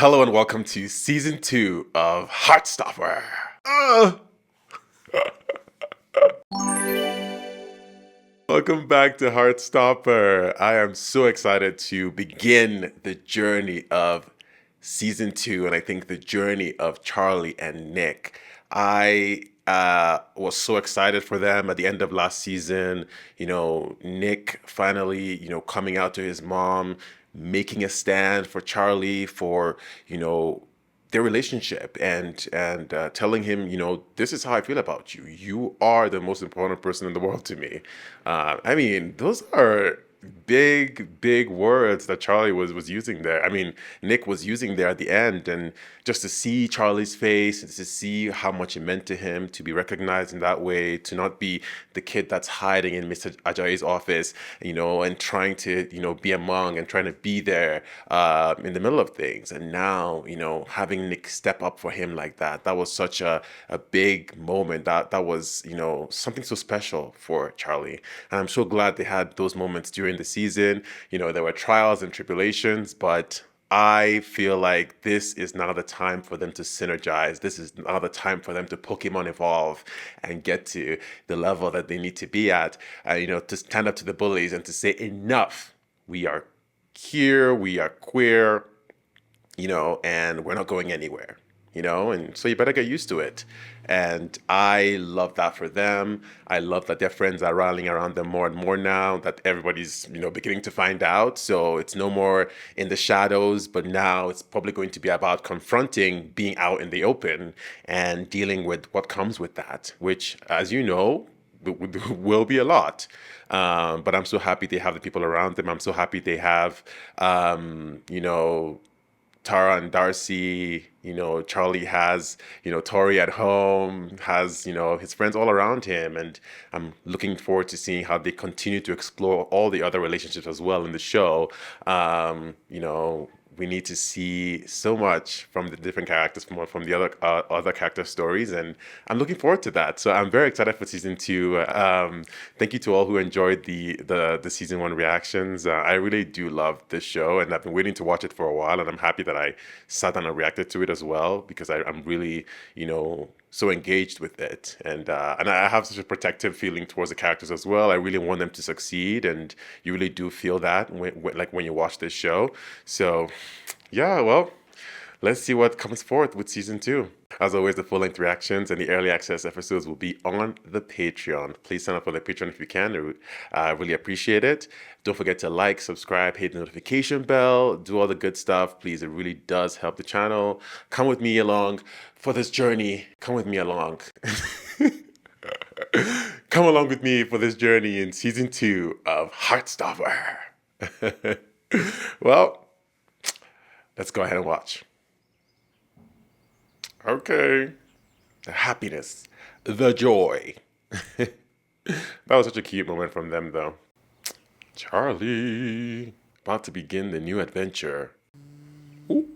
Hello and welcome to season 2 of Heartstopper. Uh, Welcome back to Heartstopper. I am so excited to begin the journey of season 2, and I think the journey of Charlie and Nick. I was so excited for them at the end of last season. Nick finally, coming out to his mom, making a stand for Charlie, for, their relationship, and telling him, this is how I feel about you. You are the most important person in the world to me. I mean, those are big words that Charlie was using there. I mean, Nick was using there at the end, and just to see Charlie's face and to see how much it meant to him to be recognized in that way, to not be the kid that's hiding in Mr. Ajayi's office, and trying to, be among and trying to be there in the middle of things. And now, having Nick step up for him like that was such a big moment. That was, something so special for Charlie. And I'm so glad they had those moments during the season. There were trials and tribulations, but I feel like this is now the time for them to synergize. This is now the time for them to Pokemon evolve and get to the level that they need to be at, to stand up to the bullies and to say, enough. We are here, we are queer, and we're not going anywhere. And so you better get used to it. And I love that for them. I love that their friends are rallying around them more and more now, that everybody's, beginning to find out. So it's no more in the shadows, but now it's probably going to be about confronting being out in the open and dealing with what comes with that, which, as you know, will be a lot. But I'm so happy they have the people around them. I'm so happy they have, Tara and Darcy, Charlie has, Tori at home, has, his friends all around him. And I'm looking forward to seeing how they continue to explore all the other relationships as well in the show. We need to see so much from the different characters, from the other character stories, and I'm looking forward to that. So I'm very excited for season 2. Thank you to all who enjoyed the season 1 reactions. I really do love this show, and I've been waiting to watch it for a while, and I'm happy that I sat down and reacted to it as well, because I'm really, so engaged with it, and I have such a protective feeling towards the characters as well. I really want them to succeed, and you really do feel that when you watch this show. So yeah, well, let's see what comes forth with season 2. As always, the full-length reactions and the early access episodes will be on the Patreon. Please sign up for the Patreon if you can. I really appreciate it. Don't forget to like, subscribe, hit the notification bell, do all the good stuff. Please, it really does help the channel. Come with me along for this journey. Come with me along. Come along with me for this journey in season 2 of Heartstopper. Well, let's go ahead and watch. Okay. The happiness, the joy. That was such a cute moment from them, though. Charlie, about to begin the new adventure. Ooh.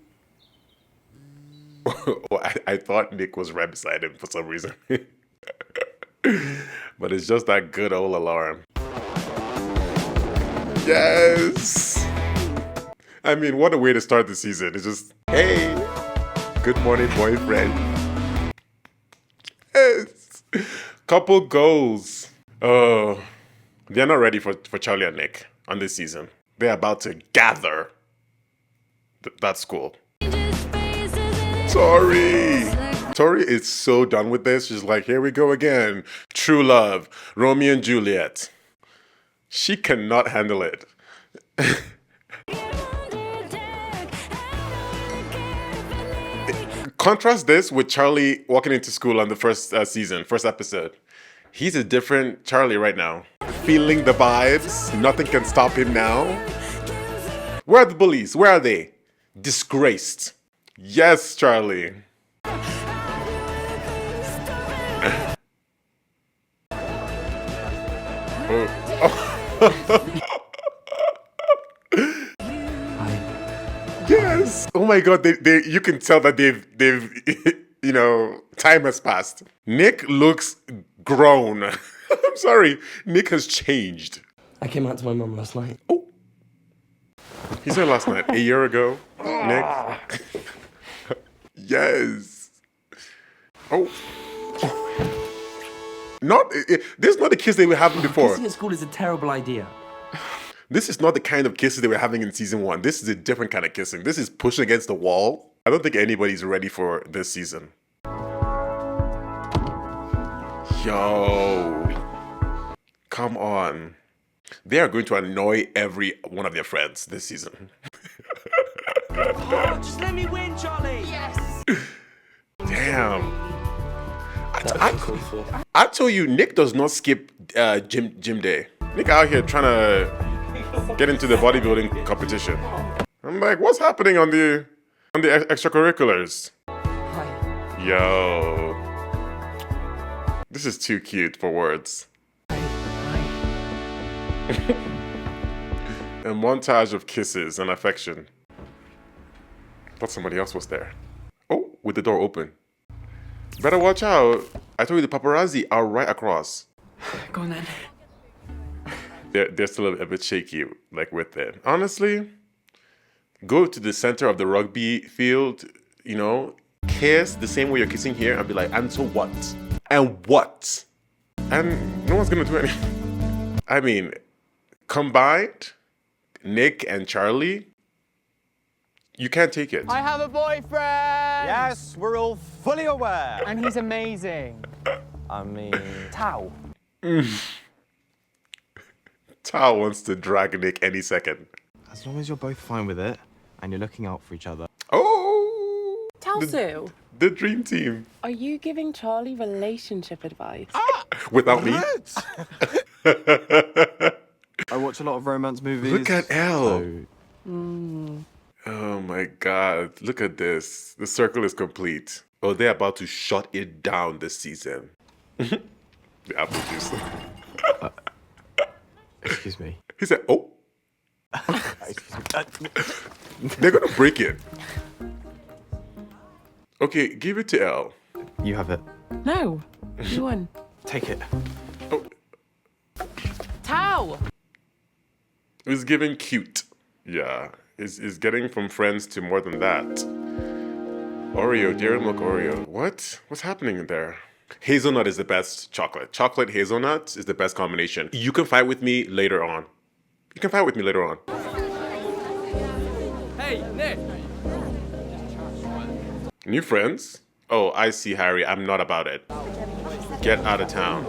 Oh, I thought Nick was right beside him for some reason. But it's just that good old alarm. Yes! I mean, what a way to start the season. It's just, hey, good morning, boyfriend. Yes! Couple goals. Oh, they're not ready for Charlie and Nick on this season. They're about to gather. That's cool. Tori is so done with this. She's like, here we go again. True love. Romeo and Juliet. She cannot handle it. Contrast this with Charlie walking into school on the first episode. He's a different Charlie right now. Feeling the vibes. Nothing can stop him now. Where are the bullies? Where are they? Disgraced. Yes, Charlie. Yes. Oh my God. They you can tell that they've time has passed. Nick looks grown. I'm sorry. Nick has changed. I came out to my mum last night. Oh. He said last night, a year ago. Nick. Yes. Oh. This is not the kiss they were having before. Kissing at school is a terrible idea. This is not the kind of kisses they were having in season 1. This is a different kind of kissing. This is pushing against the wall. I don't think anybody's ready for this season. Yo. Come on. They are going to annoy every one of their friends this season. Oh, just let me win, Charlie. Yes. Damn. I told you, Nick does not skip gym day. Nick out here trying to get into the bodybuilding competition. I'm like, what's happening on the extracurriculars? Hi. Yo. This is too cute for words. A montage of kisses and affection. Thought somebody else was there. Oh, with the door open. Better watch out. I told you the paparazzi are right across. Go on then. They're still a bit shaky, like with it. Honestly, go to the center of the rugby field, you know, kiss the same way you're kissing here and be like, and so what? And what? And no one's gonna do anything. I mean, combined, Nick and Charlie, you can't take it. I have a boyfriend! Yes, we're all fully aware. And he's amazing. I mean, Tao. Tao wants to drag Nick any second. As long as you're both fine with it and you're looking out for each other. Oh! Talsu, The dream team. are you giving Charlie relationship advice? Without me? I watch a lot of romance movies. Look at Elle. so- Oh my god, look at this. The circle is complete. Oh, they're about to shut it down this season. The apple juice. Excuse me. He said, oh. They're gonna break it. Okay, give it to Elle. You have it. No, you won. Take it. Oh, Tao! it's giving cute. Yeah, it's getting from friends to more than that. Oreo, dairy milk Oreo. What? What's happening there? Hazelnut is the best chocolate. Chocolate hazelnut is the best combination. You can fight with me later on. You can fight with me later on. Hey, Nick! New friends? Oh, I see, Harry. I'm not about it. Get out of town.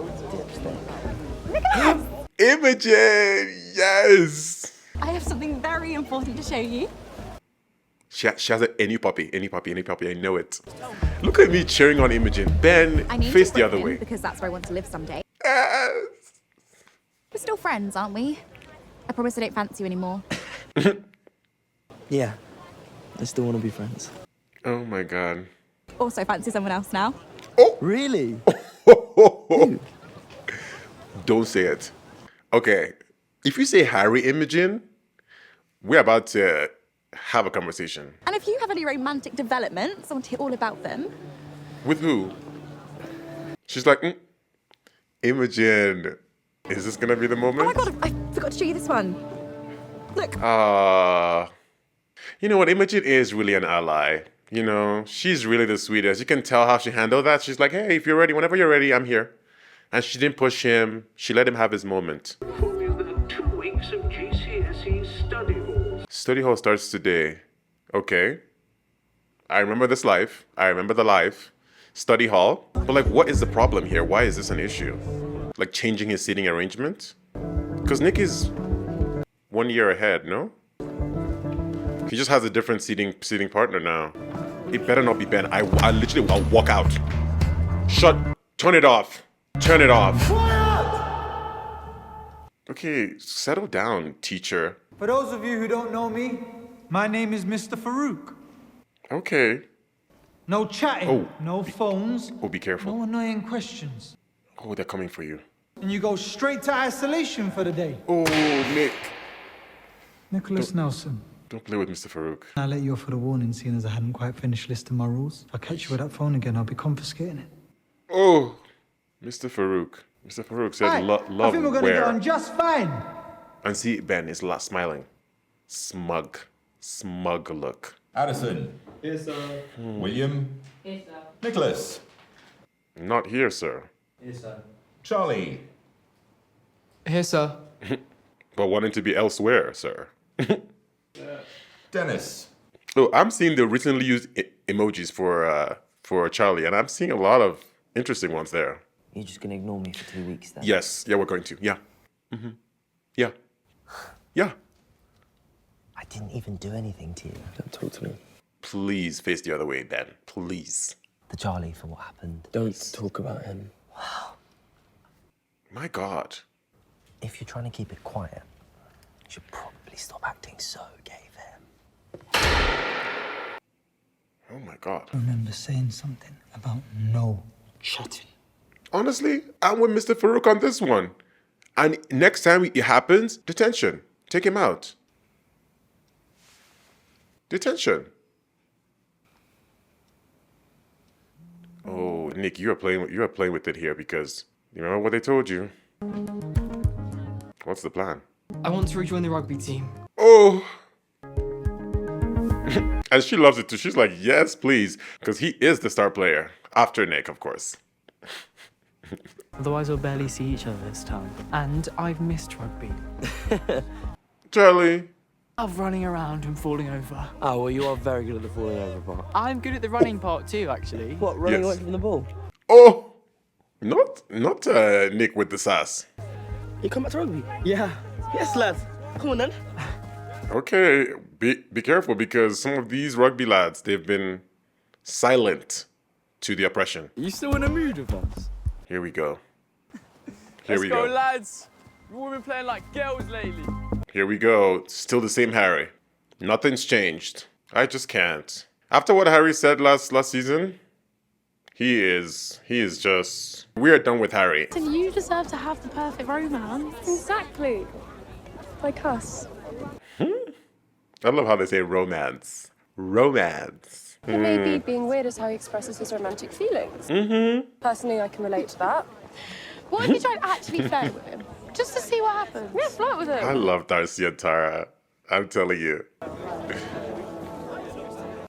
Imogen! Yes! I have something very important to show you. She has any puppy, I know it. Look at me cheering on Imogen. Ben, I need face to the other Brooklyn way. because that's where I want to live someday. Yes! We're still friends, aren't we? I promise I don't fancy you anymore. Yeah, I still want to be friends. Oh my god. Also fancy someone else now. Really? Don't say it. Okay, if you say Harry Imogen, we're about to have a conversation. And if you have any romantic developments, I want to hear all about them. With who? She's like, Imogen, is this gonna be the moment? Oh my god, I forgot to show you this one. Look, You know what? Imogen is really an ally. You know, she's really the sweetest. You can tell how she handled that. She's like, hey, if you're ready, whenever you're ready, I'm here. And she didn't push him. She let him have his moment. Formula 2 weeks of GCSE study hall. Study hall starts today. Okay. I remember this life. I remember the life. Study hall. But like, what is the problem here? Why is this an issue? Like changing his seating arrangement? Because Nick is 1 year ahead, no? He just has a different seating partner now. It better not be Ben. I'll walk out. Turn it off. Turn it off. Okay, settle down, teacher. For those of you who don't know me, my name is Mr. Farouk. Okay. No chatting, Oh, no phones, Oh, be careful. no annoying questions. Oh, they're coming for you. And you go straight to isolation for the day. Oh, Nick. Nicholas Nelson. Don't play with Mr. Farouk. I let you off with a warning, seeing as I hadn't quite finished listing my rules. If I catch you with that phone again, I'll be confiscating it. Oh, Mr. Farouk. Mr. Farouk said Right, love I think we're gonna get where? on just fine. And see, Ben is smiling. Smug look. Addison. Here, sir. William. Here, sir. Nicholas. Not here, sir. Here, sir. Charlie. Here, sir. But wanting to be elsewhere, sir. Dennis. Oh, I'm seeing the recently used emojis for Charlie, and I'm seeing a lot of interesting ones there. You're just gonna ignore me for 2 weeks then? Yes, yeah, we're going to. Yeah. Yeah. Yeah. I didn't even do anything to you. Don't talk to me. Please face the other way, Ben. Please. The Charlie for what happened. Don't talk about him. Wow. My God. If you're trying to keep it quiet, you should probably stop acting so gay for him. Oh my God. I remember saying something about no chatting. Honestly, I'm with Mr. Farouk on this one. And next time it happens, detention. Take him out. Detention. Oh, Nick, you are playing with it here because you remember what they told you. What's the plan? I want to rejoin the rugby team. Oh. And she loves it too. She's like, yes, please. Because he is the star player. After Nick, of course. Otherwise, we'll barely see each other this time. And I've missed rugby. Charlie. Of running around and falling over. Oh, well, you are very good at the falling over part. I'm good at the running part too, actually. What, running Yes. away from the ball? Oh. Not Nick with the sass. You come back to rugby? Yeah. Yes, lads. Come on then. Okay, be careful because some of these rugby lads, they've been silent to the oppression. You still in a mood with us? Here we go. Here we Let's go, go. lads. You've all been playing like girls lately. Here we go. Still the same Harry. Nothing's changed. I just can't. After what Harry said last season, he is just... We are done with Harry. And you deserve to have the perfect romance. Exactly. Like us. I love how they say romance. Romance. It may be being weird is how he expresses his romantic feelings. Personally, I can relate to that. What if you tried actually flirt with him? Just to see what happens. Yeah, flirt with him. I love Darcy and Tara. I'm telling you.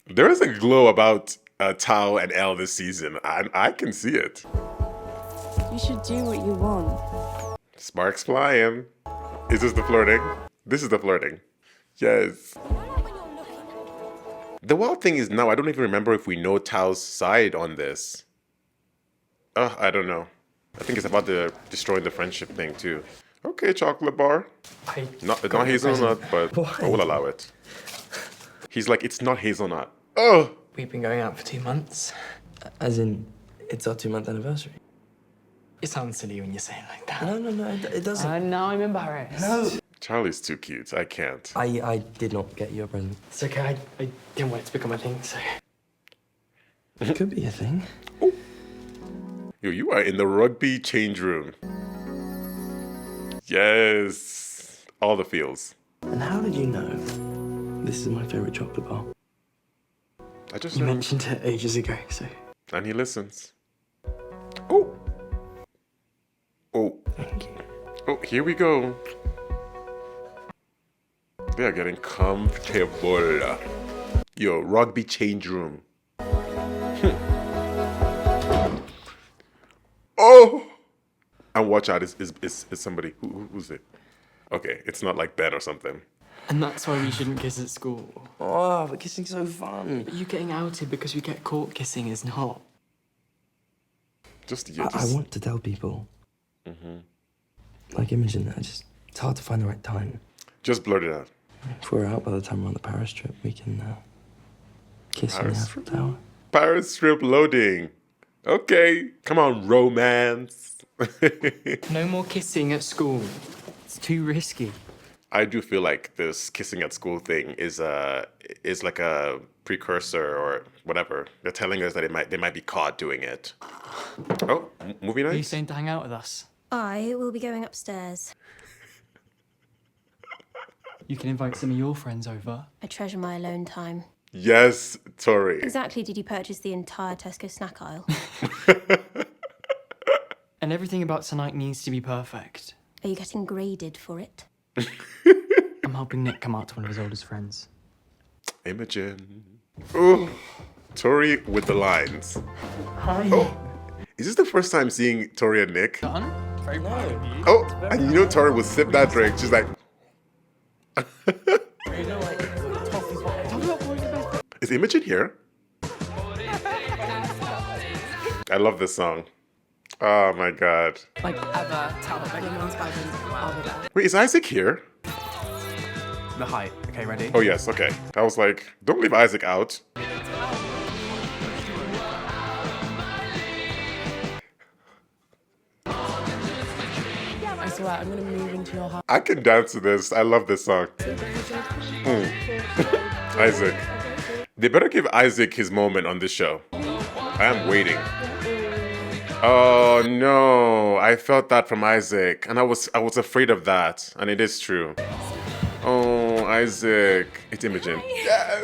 There is a glow about Tao and Elle this season. I can see it. You should do what you want. Sparks flying. Is this the flirting? This is the flirting. Yes. The wild thing is now I don't even remember if we know Tao's side on this. I don't know. I think it's about the destroying the friendship thing too. Okay, chocolate bar. Not hazelnut, but I will allow it. He's like, it's not hazelnut. Oh! We've been going out for 2 months. As in, it's our 2-month anniversary. It sounds silly when you say it like that. No, it doesn't. Now I'm embarrassed. No. Charlie's too cute. I can't. I did not get you a present. It's okay. I didn't want it to become a thing, so... It could be a thing. Yo, you are in the rugby change room. Yes. All the feels. And how did you know this is my favourite chocolate bar? I just You know. mentioned it ages ago, so... And he listens. Oh. Oh. Thank you. Oh, here we go. They are getting comfortable. Yo, rugby change room. Oh! And watch out, is somebody. Who's it? Okay, it's not like Ben or something. And that's why we shouldn't kiss at school. Oh, but kissing's so fun. But you getting outed because we get caught kissing is not. I want to tell people. Like Imogen, it's hard to find the right time. Just blurt it out. If we're out by the time we're on the Paris trip, we can kiss in the Eiffel Tower. Paris trip loading. Okay, come on, romance. No more kissing at school. It's too risky. I do feel like this kissing at school thing is like a precursor or whatever. They're telling us that they might be caught doing it. Oh, movie night? Are you staying to hang out with us? I will be going upstairs. You can invite some of your friends over. I treasure my alone time. Yes, Tori. Exactly did you purchase the entire Tesco snack aisle? And everything about tonight needs to be perfect. Are you getting graded for it? I'm helping Nick come out to one of his oldest friends. Imogen. Ooh, Tori with the lines. Hi. Oh, is this the first time seeing Tori and Nick? Very proud of you. Oh, and you know Tori will sip that drink. She's like, is Imogen here? I love this song. Oh my god. Like ever tell that anyone's cousins are there. Wait, is Isaac here? The height. Okay, ready? Oh yes, okay. I was like, don't leave Isaac out. I swear, I'm gonna move into your house. I can dance to this. I love this song. Isaac. They better give Isaac his moment on this show. I am waiting. Oh no, I felt that from Isaac, and I was afraid of that, and it is true. Oh, Isaac, it's Imogen. Yes.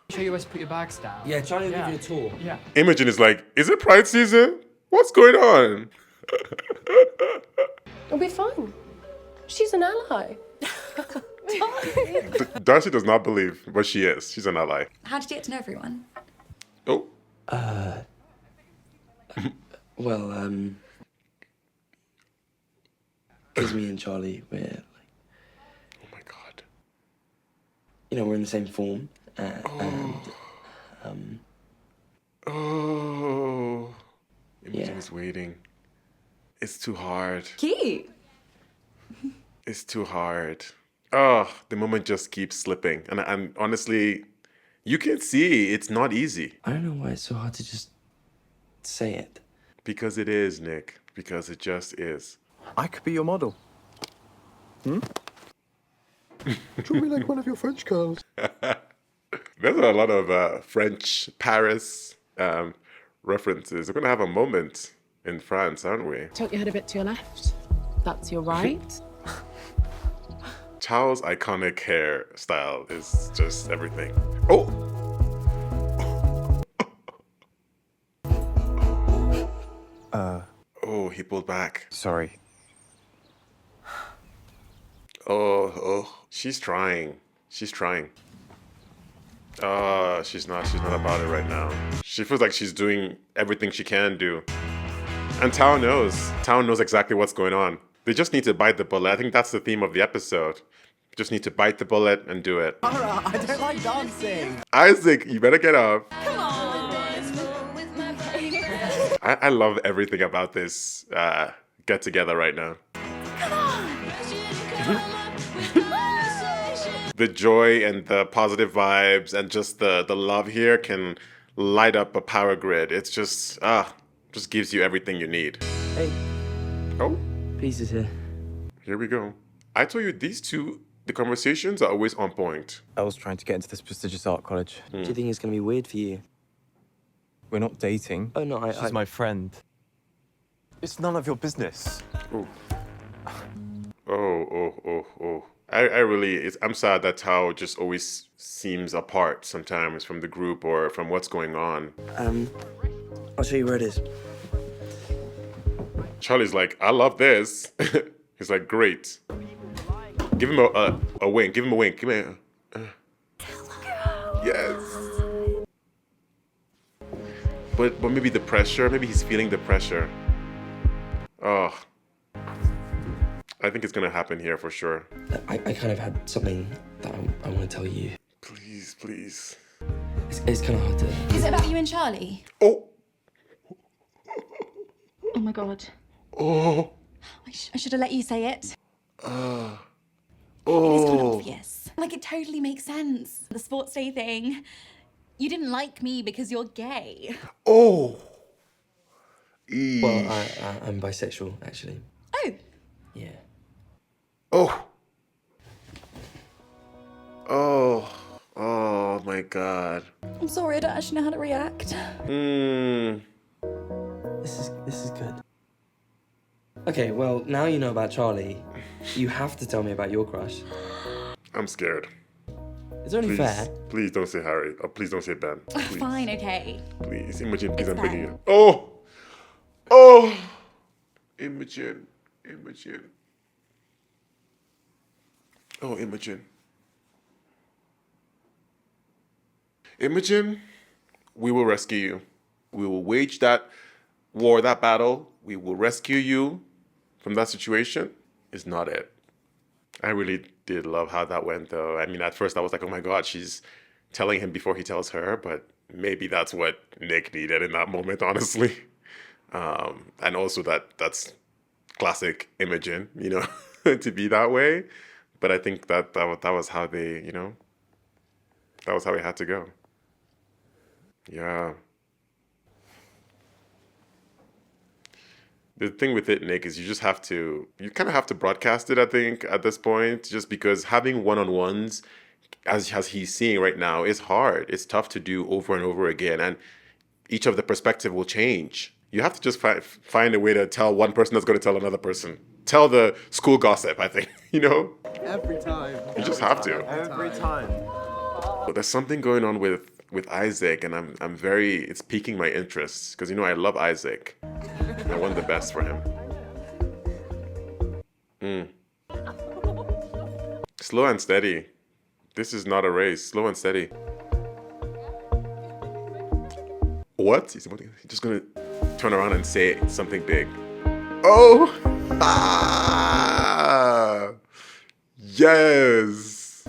Show you where to put your bags down. Yeah, Charlie will give you a tour. Yeah. Imogen is like, is it Pride season? What's going on? It'll be fine. She's an ally. Darcy does not believe, but she is. She's an ally. How did you get to know everyone? Oh. Well, because me and Charlie, we're like, Oh my god. you know, we're in the same form, and Oh. Imogen Yeah. is waiting. It's too hard. Cute. It's too hard. Oh, the moment just keeps slipping. And honestly, you can see it's not easy. I don't know why it's so hard to just say it. Because it is, Nick. Because it just is. I could be your model. Draw me like one of your French girls. There's a lot of French Paris references. We're going to have a moment in France, aren't we? Tilt your head a bit to your left. That's your right. Chow's iconic hairstyle is just everything. Oh! Oh, he pulled back. Sorry. Oh, she's trying. She's trying. She's not about it right now. She feels like she's doing everything she can do. And Tao knows. Tao knows exactly what's going on. They just need to bite the bullet. I think that's the theme of the episode. Just need to bite the bullet and do it. Alright, I don't like dancing. Isaac, you better get up. Come on. I love everything about this get together right now. The joy and the positive vibes and just the love here can light up a power grid. It's just gives you everything you need. Hey, Oh, Peace is here. here we go. I told you these two, the conversations are always on point. I was trying to get into this prestigious art college. Do you think it's gonna be weird for you? We're not dating. Oh no, She's my friend. It's none of your business. Oh. I really, I'm sad that Tao just always seems apart sometimes from the group or from what's going on. I'll show you where it is. Charlie's like, I love this. He's like, great. Give him a wink. Give him a wink. Give him yes. But maybe the pressure. Maybe he's feeling the pressure. Oh. I think it's gonna happen here for sure. I kind of had something that I want to tell you. Please. It's kind of hard to. Is it about you and Charlie? Oh. Oh my god. Oh. I should have let you say it. It is kind of Oh. obvious. Like, it totally makes sense. The sports day thing. You didn't like me because you're gay. Oh. Well, I'm bisexual, actually. Oh. Yeah. Oh. Oh my god. I'm sorry, I don't actually know how to react. This is good. Okay, well, now you know about Charlie. You have to tell me about your crush. I'm scared. It's only fair. Please don't say Harry. Or please don't say Ben. Please. Fine, okay. Please. Imogen, please, I'm It's begging Ben. you. Oh. Imogen. Oh, Imogen. Imogen, we will rescue you. We will wage that war, that battle. We will rescue you from that situation. Is not it. I really did love how that went, though. I mean, at first I was like, oh my God, she's telling him before he tells her, but maybe that's what Nick needed in that moment, honestly. And also that's classic Imogen, you know, to be that way. But I think that was how they, you know, that was how it had to go. Yeah. The thing with it, Nick, is you kind of have to broadcast it, I think, at this point, just because having one-on-ones, as he's seeing right now, is hard. It's tough to do over and over again. And each of the perspective will change. You have to just find a way to tell one person that's going to tell another person. Tell the school gossip, I think, you know? Every time. You just have to. Every time. But there's something going on with Isaac, and it's piquing my interest, because, you know, I love Isaac. I want the best for him. Slow and steady. This is not a race. Slow and steady. What? He's just gonna turn around and say something big. Oh! Ah! Yes!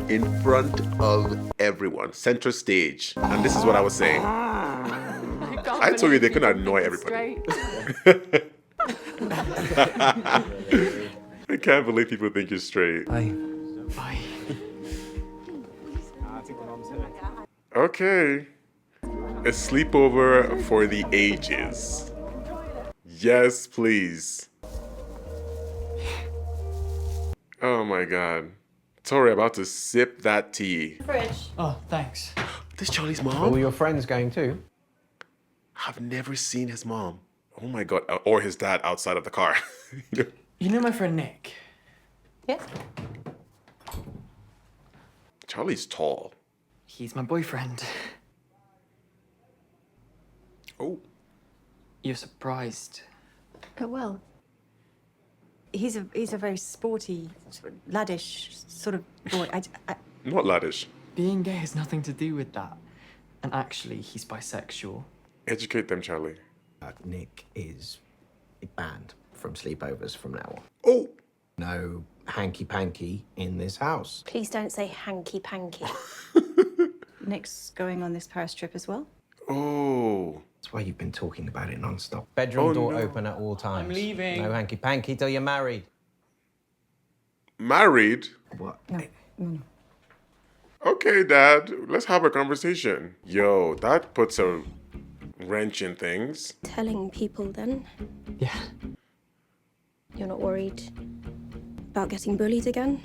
In front of everyone. Center stage. And this is what I was saying. I told you they could annoy everybody. I can't believe people think you're straight. Bye. Bye. Okay. A sleepover for the ages. Yes, please. Oh my God. Tori about to sip that tea. Fridge. Oh, thanks. This Charlie's mom? All your friends going too? I've never seen his mom. Oh my God. Or his dad outside of the car. You know my friend Nick? Yes. Charlie's tall. He's my boyfriend. Oh. You're surprised. Oh, well. He's a very sporty, laddish sort of boy. Not laddish. Being gay has nothing to do with that. And actually, he's bisexual. Educate them, Charlie. Nick is banned from sleepovers from now on. Oh! No hanky-panky in this house. Please don't say hanky-panky. Nick's going on this Paris trip as well. Oh. That's why you've been talking about it non-stop. Bedroom door open at all times. I'm leaving. No hanky-panky till you're married. Married? What? No. Okay, Dad. Let's have a conversation. Yo, that puts a wrench in things. Telling people then? Yeah. You're not worried about getting bullied again?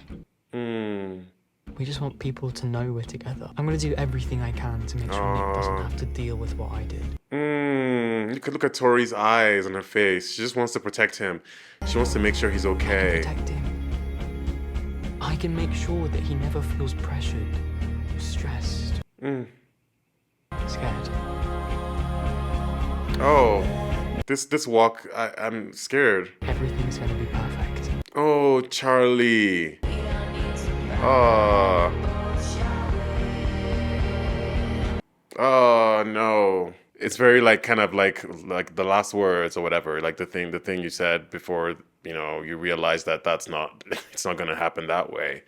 We just want people to know we're together. I'm gonna do everything I can to make sure Nick doesn't have to deal with what I did. You could look at Tori's eyes on her face. She just wants to protect him. She wants to make sure he's okay. I can protect him. I can make sure that he never feels pressured or stressed. Scared. Oh, this walk, I'm scared. Everything's gonna be perfect. Oh, Charlie. Oh no. It's very like kind of like the last words or whatever, like the thing you said before, you know, you realize that it's not going to happen that way.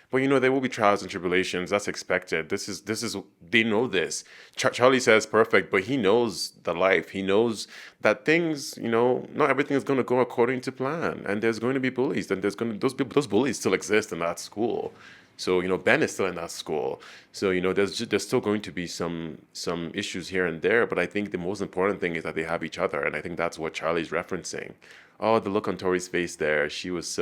But you know, there will be trials and tribulations. That's expected. This is they know this. Charlie says perfect, but he knows the life. He knows that things, you know, not everything is going to go according to plan, and there's going to be bullies, and those bullies still exist in that school. So, you know, Ben is still in that school. So, you know, there's still going to be some issues here and there. But I think the most important thing is that they have each other. And I think that's what Charlie's referencing. Oh, the look on Tori's face there. She's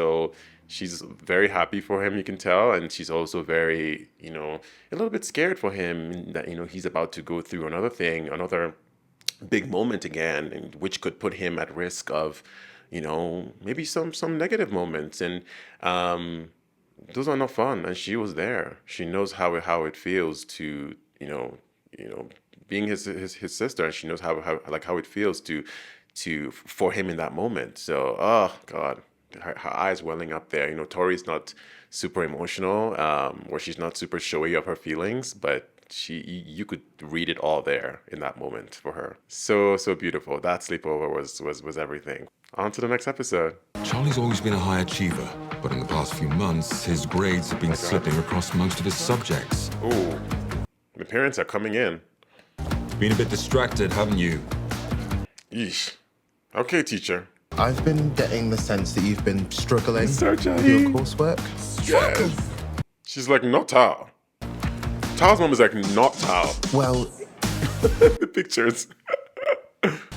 very happy for him, you can tell. And she's also very, you know, a little bit scared for him that, you know, he's about to go through another thing, another big moment again, and which could put him at risk of, you know, maybe some negative moments. And, those are not fun, and she was there. She knows how it feels to, you know, being his sister, and she knows how it feels for him in that moment. So, oh God, her eyes welling up there. You know, Tori's not super emotional, or she's not super showy of her feelings, but you could read it all there in that moment for her. So beautiful. That sleepover was everything. On to the next episode. Charlie's always been a high achiever, but in the past few months, his grades have been slipping across most of his subjects. Ooh, the parents are coming in. Been a bit distracted, haven't you? Yeesh. Okay, teacher. I've been getting the sense that you've been struggling with your coursework. Yes. She's like, not Tao. Tao's mom is like, not Tao. Well, the pictures.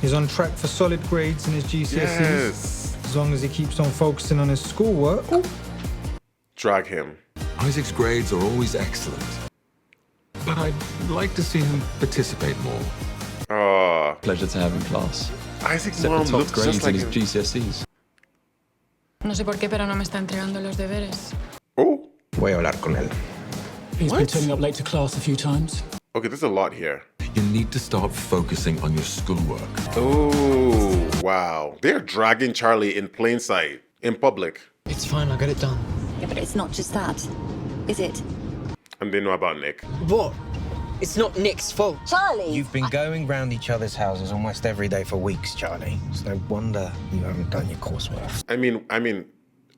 He's on track for solid grades in his GCSEs. Yes. As long as he keeps on focusing on his schoolwork. Drag him. Isaac's grades are always excellent, but I'd like to see him participate more. Pleasure to have in class. Isaac's Set mom the top looks grades just like in his him. GCSEs. No sé por qué, pero no me está entregando los deberes. Oh. Voy a hablar con él. He's been turning up late to class a few times. Okay, there's a lot here. You need to start focusing on your schoolwork. Oh, wow. They're dragging Charlie in plain sight, in public. It's fine, I'll get it done. Yeah, but it's not just that, is it? And they know about Nick. What? It's not Nick's fault. Charlie! You've been going round each other's houses almost every day for weeks, Charlie. It's no wonder you haven't done your coursework. I mean,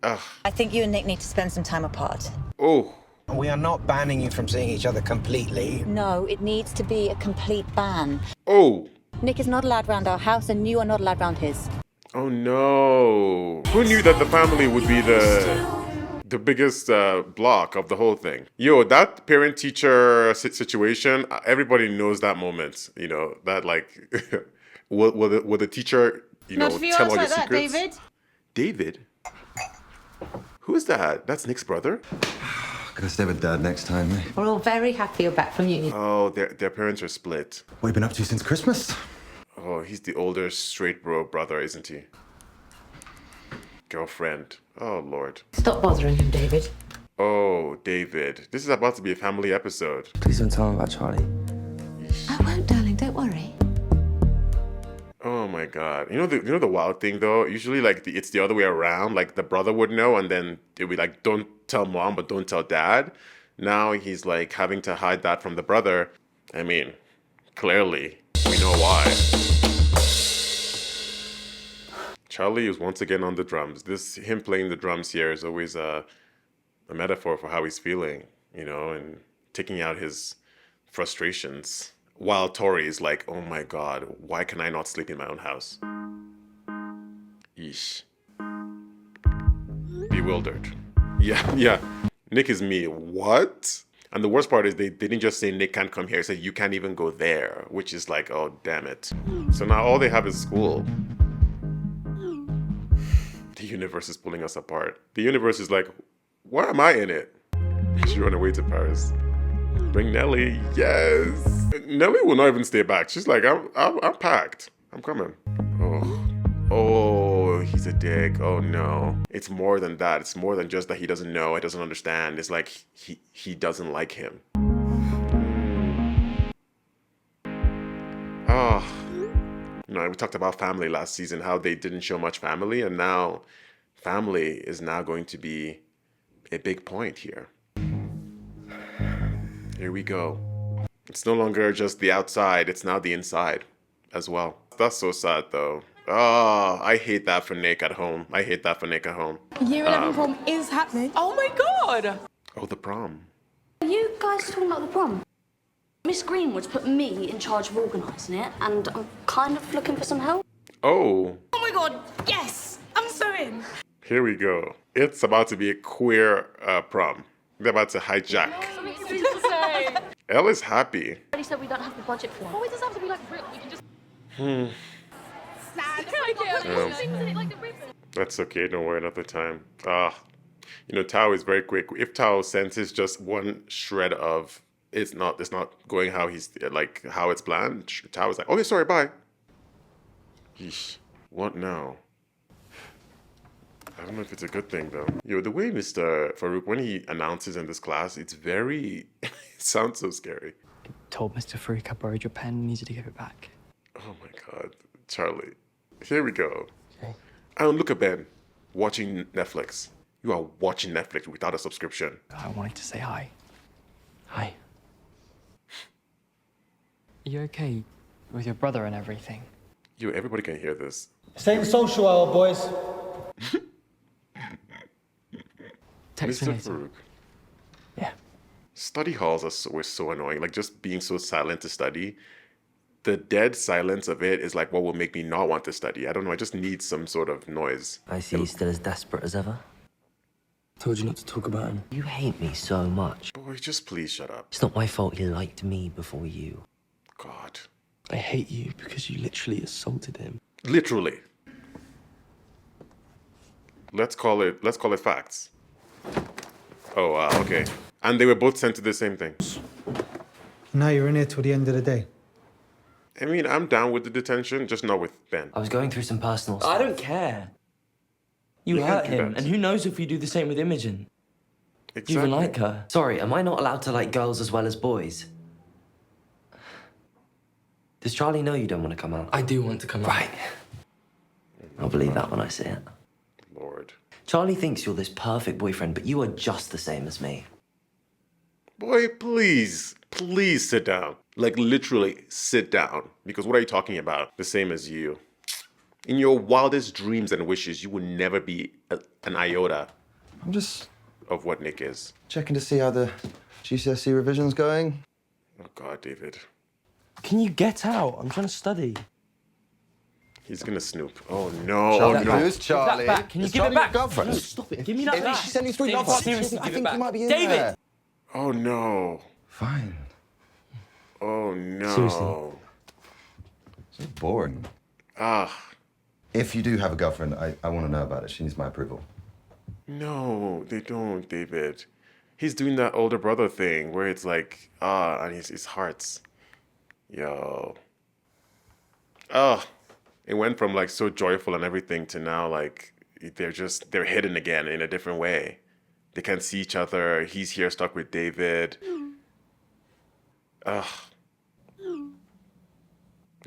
ugh. I think you and Nick need to spend some time apart. Oh. We are not banning you from seeing each other completely. No, it needs to be a complete ban. Oh. Nick is not allowed round our house and you are not allowed round his. Oh no. Who knew that the family would be the biggest block of the whole thing? Yo, that parent-teacher situation, everybody knows that moment. You know, that like, will the teacher, Not if you tell ask all your like that, secrets? David. David? Who is that? That's Nick's brother? Gotta stay with Dad next time, eh? We're all very happy you're back from uni. Oh, their parents are split. What have you been up to since Christmas? Oh, he's the older straight bro brother, isn't he? Girlfriend. Oh, Lord. Stop bothering him, David. Oh, David. This is about to be a family episode. Please don't tell him about Charlie. I won't, darling, don't worry. Oh my God. You know the wild thing though? Usually like it's the other way around. Like the brother would know and then it would be like, don't tell mom, but don't tell dad. Now he's like having to hide that from the brother. I mean, clearly we know why. Charlie is once again on the drums. Him playing the drums here is always a metaphor for how he's feeling, and taking out his frustrations. While Tori is like, oh my God, why can I not sleep in my own house? Yeesh. Bewildered. Yeah. Nick is me. What? And the worst part is they didn't just say Nick can't come here. They said you can't even go there, which is like, oh, damn it. So now all they have is school. The universe is pulling us apart. The universe is like, why am I in it? She run away to Paris. Bring Nelly, yes. Nelly will not even stay back. She's like, I'm packed. I'm coming. Oh, he's a dick. Oh no. It's more than that. It's more than just that he doesn't know, he doesn't understand. It's like he doesn't like him. We talked about family last season, how they didn't show much family, and now family is now going to be a big point here. Here we go. It's no longer just the outside, it's now the inside as well. That's so sad though. Oh, I hate that for Nick at home. Year 11 prom is happening. Oh my God! Oh, the prom. Are you guys talking about the prom? Miss Greenwood's put me in charge of organising it, and I'm kind of looking for some help. Oh. Oh my God, yes! I'm so in. Here we go. It's about to be a queer prom. They're about to hijack. Elle is happy. Already said we don't have the budget for it. Oh, it doesn't have to be like real. You can just... That's okay, don't worry, another time. Tao is very quick. If Tao senses just one shred of it's not going how he's like how it's planned, Tao is like, okay, sorry, bye. Yeesh. What now? I don't know if it's a good thing though. The way Mr. Farouk, when he announces in this class, it's very it sounds so scary. I told Mr. Farouk I borrowed your pen and needed to give it back. Oh my God, Charlie. Here we go. Okay. And look at Ben, watching Netflix. You are watching Netflix without a subscription. I wanted to say hi. Hi. you okay with your brother and everything? Yo, everybody can hear this. Same social hour, boys. Text me Mr. later. Farouk. Yeah. Study halls were so annoying. Like, just being so silent to study. The dead silence of it is like what will make me not want to study. I don't know. I just need some sort of noise. I see he's still as desperate as ever. Told you not to talk about him. You hate me so much. Boy, just please shut up. It's not my fault he liked me before you. God. I hate you because you literally assaulted him. Literally. Let's call it facts. Oh, wow, okay. And they were both sent to the same thing. Now you're in here till the end of the day. I mean, I'm down with the detention, just not with Ben. I was going through some personal stuff. I don't care. You can't hurt do him, that. and who knows if you do the same with Imogen. Exactly. You even like her. Sorry, am I not allowed to like girls as well as boys? Does Charlie know you don't want to come out? I do want to come out. Right. I'll believe that when I see it. Lord. Charlie thinks you're this perfect boyfriend, but you are just the same as me. Boy, please sit down. Like, literally, sit down. Because what are you talking about? The same as you. In your wildest dreams and wishes, you will never be an iota I'm just of what Nick is. checking to see how the GCSE revision's going. Oh, God, David. Can you get out? I'm trying to study. He's gonna snoop. Oh, no. Charlie, Oh, no. who's Charlie? Give that back. Can you Is give Charlie it back? your girlfriend? No, stop it. Give me that If back. she sent you through David, love, seriously, I give it think back. you might be in David! there. Oh, no. Fine. Oh, no. Seriously. So boring. Ah. If you do have a girlfriend, I want to know about it. She needs my approval. No, they don't, David. He's doing that older brother thing where it's like, and his hearts. Yo. It went from like so joyful and everything to now like they're hidden again in a different way. They can't see each other. He's here stuck with David.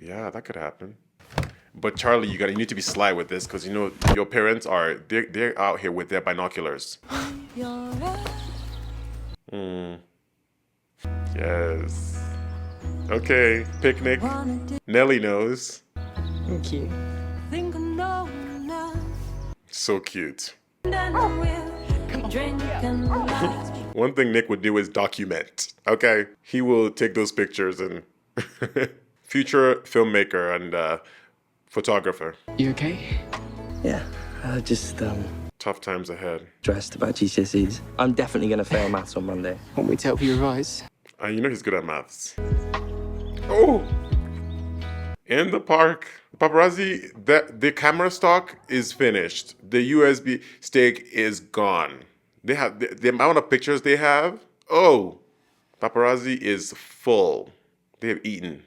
Yeah, that could happen. But Charlie, you need to be sly with this because you know your parents they're out here with their binoculars. Yes. Okay, picnic. Nelly knows. Thank you. So cute. One thing Nick would do is document. Okay, he will take those pictures and future filmmaker and photographer. You okay? Yeah, just Tough times ahead. Stressed about GCSEs. I'm definitely going to fail maths on Monday. Want me to help you revise? You know he's good at maths. Oh! In the park. Paparazzi, the camera stock is finished. The USB stick is gone. They have the amount of pictures they have. Oh! Paparazzi is full. They have eaten.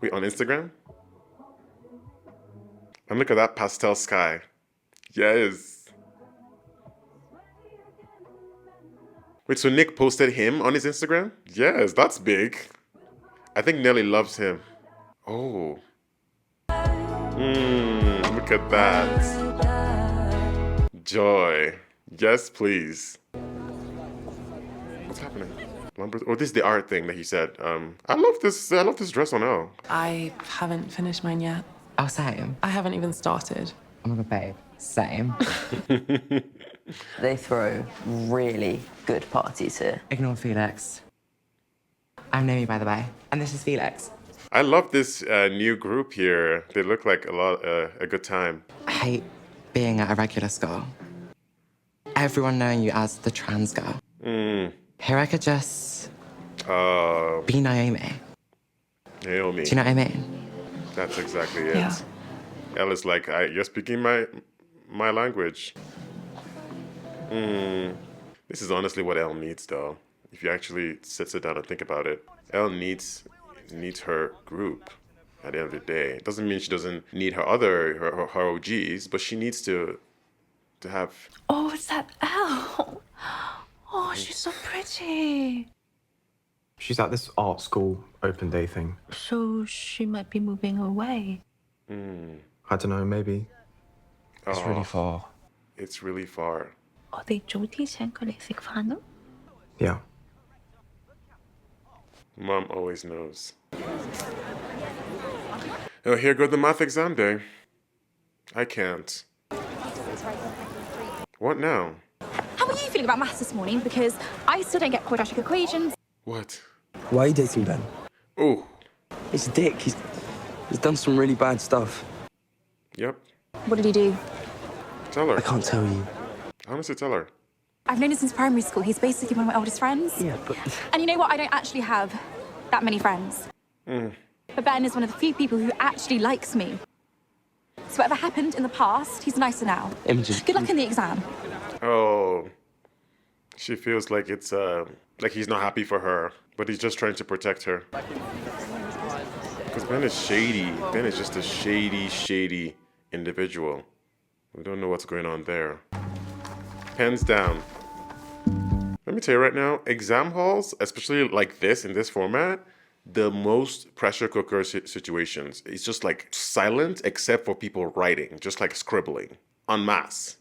Wait, on Instagram? And look at that pastel sky. Yes. Wait, so Nick posted him on his Instagram? Yes, that's big. I think Nelly loves him. Oh. Look at that. Joy. Yes, please. What's happening? Oh, this is the art thing that he said. I love this dress on Elle. I haven't finished mine yet. Oh, same. I haven't even started. Oh my god, babe. Same. They throw really good parties here. Ignore Felix. I'm Naomi, by the way. And this is Felix. I love this new group here. They look like a good time. I hate being at a regular school. Everyone knowing you as the trans girl. Here I could just be Naomi. Naomi. Do you know what I mean? That's exactly it. Yeah. Elle is like, you're speaking my language. This is honestly what Elle needs, though. If you actually sit down and think about it, Elle needs her group. At the end of the day, it doesn't mean she doesn't need her OGs, but she needs to have. Oh, it's that Elle. Oh, she's so pretty. She's at this art school open day thing. So she might be moving away. I don't know, maybe. It's really far. It's really far. 我哋早啲請佢嚟食飯咯。Yeah. Mom always knows. Oh, here goes the math exam day. I can't. What now? How are you feeling about maths this morning? Because I still don't get quadratic equations. What? Why are you dating Ben? Oh. He's a dick. He's done some really bad stuff. Yep. What did he do? Tell her. I can't tell you. Honestly, tell her. I've known him since primary school. He's basically one of my oldest friends. Yeah, but... And you know what? I don't actually have that many friends. But Ben is one of the few people who actually likes me. So whatever happened in the past, he's nicer now. Imogen. Good luck in the exam. Oh. She feels like it's, like he's not happy for her, but he's just trying to protect her. Because Ben is shady. Ben is just a shady individual. We don't know what's going on there. Pens down. Let me tell you right now, exam halls, especially like this, in this format, the most pressure cooker situations. It's just like silent except for people writing, just like scribbling en masse.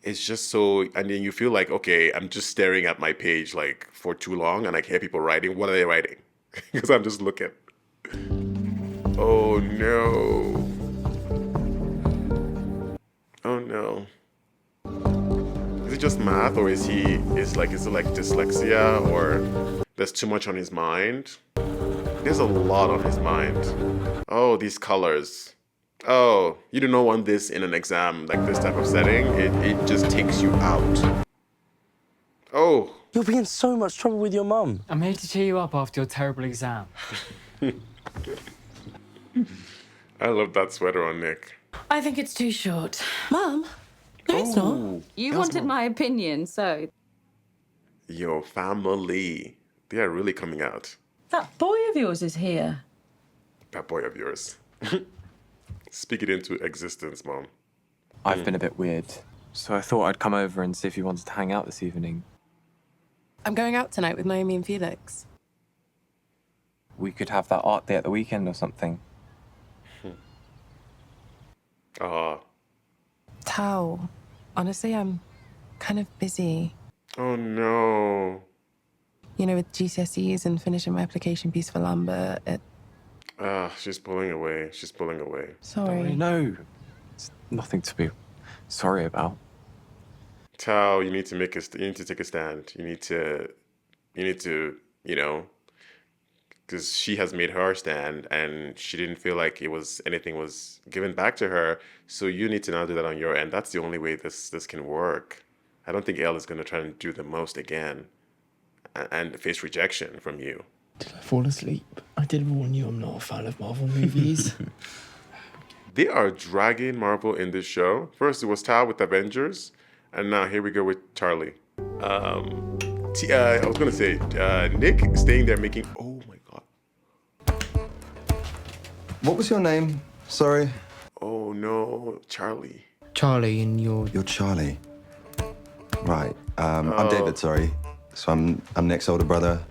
It's just so, and then you feel like, okay, I'm just staring at my page like for too long and I hear people writing. What are they writing? Because I'm just looking. Oh no. Oh no. Is it just math, or is it like dyslexia, or there's too much on his mind? There's a lot on his mind. Oh, these colors. Oh, you do not want this in an exam, like this type of setting. It just takes you out. Oh. You'll be in so much trouble with your mum. I'm here to cheer you up after your terrible exam. I love that sweater on Nick. I think it's too short. Mum? No, it's not. You wanted my opinion, so... Your family. They are really coming out. That boy of yours is here. That boy of yours. Speak it into existence, Mom. I've been a bit weird, so I thought I'd come over and see if you wanted to hang out this evening. I'm going out tonight with Naomi and Felix. We could have that art day at the weekend or something. Tao, honestly, I'm kind of busy. Oh no. You know, with GCSEs and finishing my application piece for Lambert, She's pulling away. She's pulling away. Sorry. No, it's nothing to be sorry about. Tao, you need to you need to take a stand. You need to, you know, because she has made her stand and she didn't feel like anything was given back to her. So you need to now do that on your end. That's the only way this can work. I don't think Elle is going to try and do the most again and face rejection from you. Did I fall asleep? I did warn you I'm not a fan of Marvel movies. They are dragging Marvel in this show. First it was Tao with Avengers, and now here we go with Charlie. I was gonna say Nick staying there making. Oh my god. What was your name? Sorry. Oh no, Charlie. Charlie, and you're Charlie. Right. I'm David. Sorry. So I'm Nick's older brother.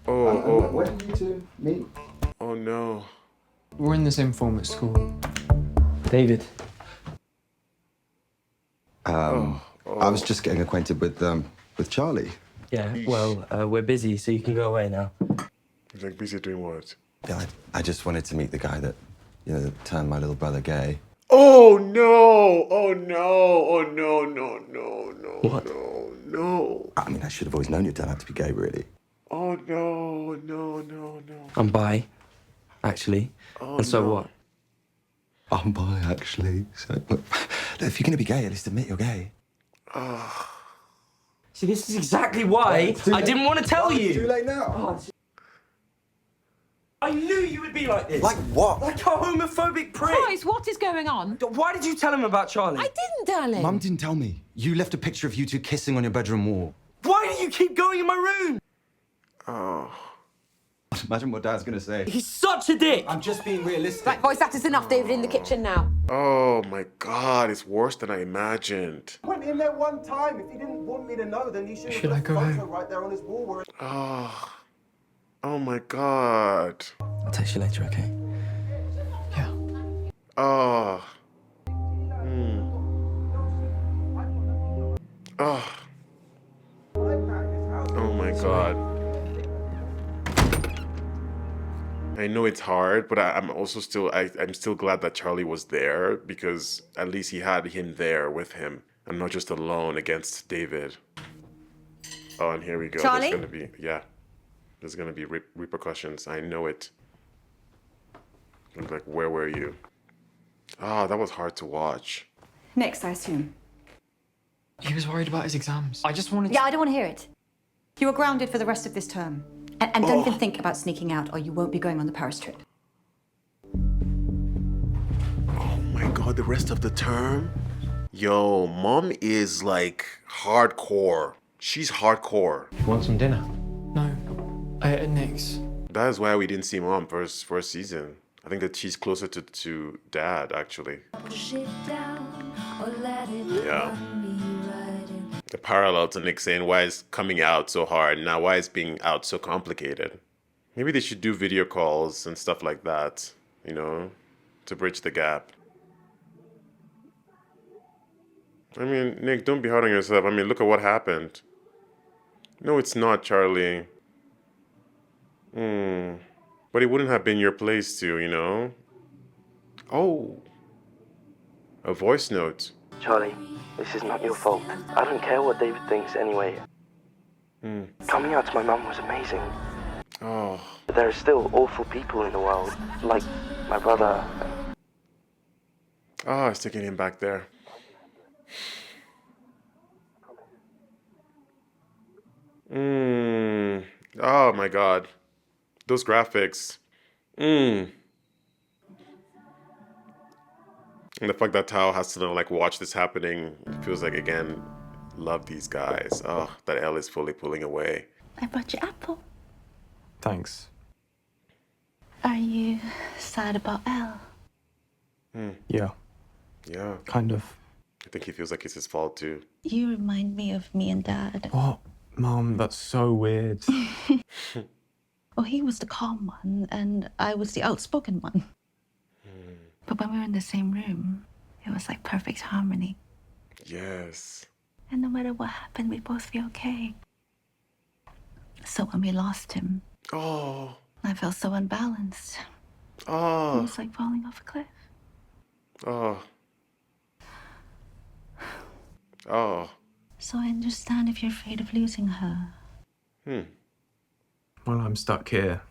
Where did you two meet? Oh no. We're in the same form at school. David. I was just getting acquainted with Charlie. Yeah, well, we're busy, so you can go away now. He's like busy doing what? Yeah, I just wanted to meet the guy that, that turned my little brother gay. Oh no! Oh no! Oh no! No! No! No! What? No! I mean, I should have always known you'd turn out to be gay, really. Oh no! No! No! No! I'm bi, actually. Oh, and so no. what? I'm bi, actually. So, look, if you're going to be gay, at least admit you're gay. See, this is exactly why I didn't want to tell you. Too late now. I knew you would be like this. Like what? Like a homophobic prick. Christ, what is going on? Why did you tell him about Charlie? I didn't, darling. Mum didn't tell me. You left a picture of you two kissing on your bedroom wall. Why do you keep going in my room? Oh. Imagine what Dad's going to say. He's such a dick. I'm just being realistic. Right, boys, that is enough, David, in the kitchen now. Oh my god, it's worse than I imagined. Went in there one time. If he didn't want me to know, then he should have put a photo right there on his wall. Where... Oh my god. I'll text you later, okay? Oh. Oh. Oh my god. I know it's hard, but I'm also still I'm still glad that Charlie was there because at least he had him there with him and not just alone against David. Oh, and here we go. Charlie? There's gonna be repercussions. I know it. I'm like, where were you? Ah, that was hard to watch. Next, I assume. He was worried about his exams. I just wanted Yeah, I don't want to hear it. You are grounded for the rest of this term. And don't even think about sneaking out or you won't be going on the Paris trip. Oh my god, the rest of the term? Yo, mom is like hardcore. She's hardcore. Want some dinner? No. I ate at Nick's. That is why we didn't see mom first season. I think that she's closer to dad, actually. Yeah. The parallel to Nick saying why is coming out so hard, now why is being out so complicated. Maybe they should do video calls and stuff like that, you know, to bridge the gap. I mean, Nick, don't be hard on yourself. I mean, look at what happened. No, it's not, Charlie. But it wouldn't have been your place to, you know? Oh. A voice note. Charlie, this is not your fault. I don't care what David thinks anyway. Coming out to my mum was amazing. Oh. But there are still awful people in the world, like my brother. Oh, it's taking him back there. Oh my god. Those graphics. And the fact that Tao has to like watch this happening, it feels like, again, love these guys. Oh, that Elle is fully pulling away. I brought you apple. Thanks. Are you sad about Elle? Yeah. Yeah. Kind of. I think he feels like it's his fault too. You remind me of me and Dad. What? Mom, that's so weird. Well, he was the calm one, and I was the outspoken one. But when we were in the same room, it was like perfect harmony. Yes. And no matter what happened, we'd both be okay. So when we lost him, I felt so unbalanced. It was like falling off a cliff. So I understand if you're afraid of losing her. Well, I'm stuck here.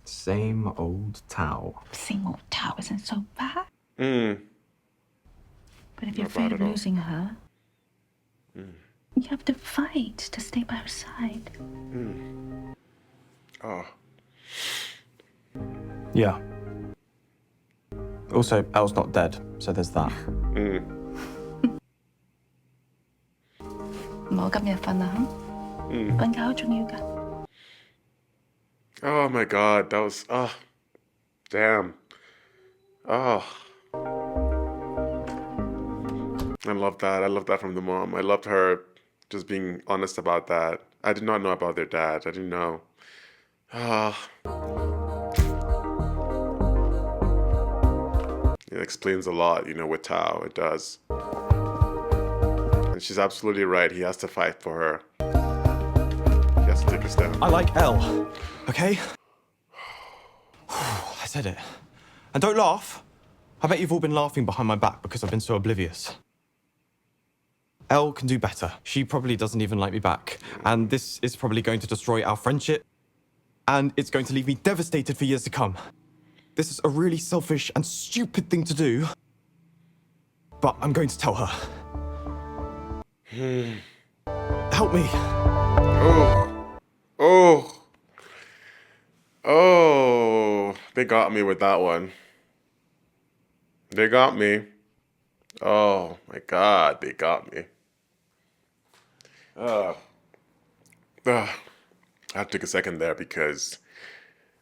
Same old Tao. Same old Tao isn't so bad. But if you're Not afraid bad of at all. losing her, you have to fight to stay by her side. Yeah. Also, Elle's not dead, so there's that. Mau gặp nhà phần nào? Bạn gái chung yêu cả. Oh my god, that was, damn. I love that. I love that from the mom. I loved her just being honest about that. I did not know about their dad. I didn't know. It explains a lot, you know, with Tao. It does. And she's absolutely right. He has to fight for her. He has to take a stand. I like Elle, okay? I said it. And don't laugh. I bet you've all been laughing behind my back because I've been so oblivious. Elle can do better. She probably doesn't even like me back. And this is probably going to destroy our friendship. And it's going to leave me devastated for years to come. This is a really selfish and stupid thing to do. But I'm going to tell her. Help me. Oh, they got me with that one. They got me. Oh my god, they got me. I have to take a second there because,